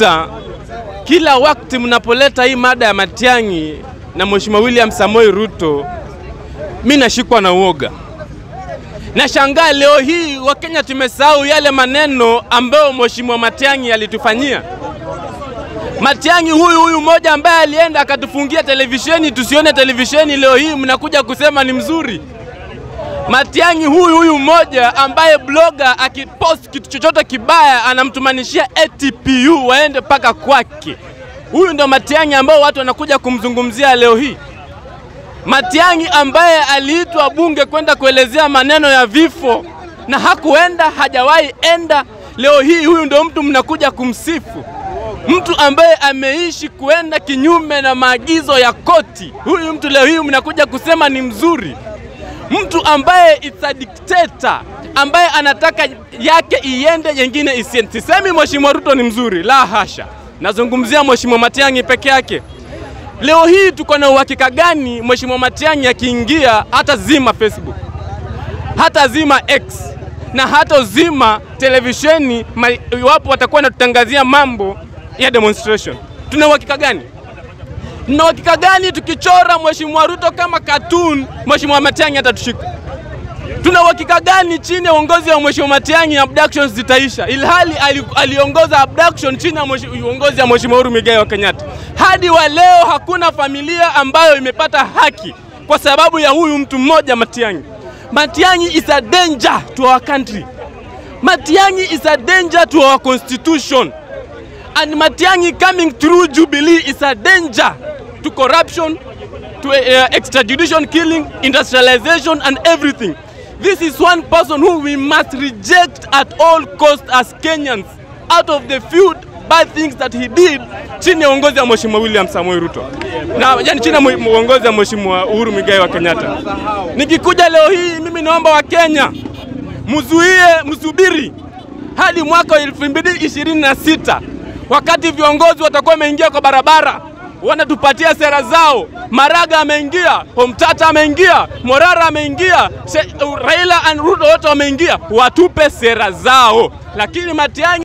kabisa, kila wakati mnapoleta hii mada ya Matiang'i na Mheshimiwa William Samoei Ruto, mimi nashikwa na uoga. Nashangaa leo hii Wakenya tumesahau yale maneno ambayo Mheshimiwa Matiang'i alitufanyia. Matiang'i huyu mmoja ambaye alienda akatufungia televisheni tusione televisheni, leo hii mnakuja kusema ni mzuri. Matiang'i huyu mmoja ambaye blogger akipost kitu chochote kibaya anamtumanishia ATPU waende paka kwake. Huyu ndo Matiang'i ambao watu wanakuja kumzungumzia leo hii. Matiang'i ambaye aliitwa bunge kwenda kuelezea maneno ya vifo na hakuenda, hajawahi enda, leo hii huyu ndo mtu mnakuja kumsifu. Mtu ambaye ameishi kuenda kinyume na maagizo ya koti, huyu mtu leo hii mnakuja kusema ni mzuri. Mtu ambaye it's a dictator, ambaye anataka yake iende nyingine isiende. Sisemi Mheshimiwa Ruto ni mzuri, la hasha. Nazungumzia Mheshimiwa Matiang'i peke yake. Leo hii tuko na uhakika gani Mheshimiwa Matiang'i akiingia hata zima Facebook, hata zima X, na hata zima televisheni iwapo watakuwa wanatutangazia mambo ya demonstration? Tuna uhakika gani? Tuna uhakika gani tukichora Mheshimiwa Ruto kama cartoon Mheshimiwa Matiang'i atatushika? Tuna uhakika gani chini ya uongozi wa Mheshimiwa Matiang'i abductions zitaisha, ilhali aliongoza abduction chini ya uongozi wa Mheshimiwa Uhuru Muigai wa Kenyatta? Hadi wa leo hakuna familia ambayo imepata haki kwa sababu ya huyu mtu mmoja Matiang'i. Matiang'i is a danger to our country. Matiang'i is a danger to our constitution. And Matiang'i coming through Jubilee is a danger to corruption, to extrajudicial killing, industrialization and everything. This is one person who we must reject at all costs as Kenyans, out of the few bad things that he did chini ya uongozi wa Mheshimiwa William Samoei Ruto. Na yani chini ya uongozi wa Mheshimiwa Uhuru Muigai wa Kenyatta. Nikikuja leo hii mimi naomba wa Kenya msubiri hadi mwaka 2026 wakati viongozi watakuwa wameingia kwa barabara wanatupatia sera zao. Maraga ameingia, Omtata ameingia, Morara ameingia, Raila and Ruto wote wameingia, watupe sera zao. Lakini Matiang'i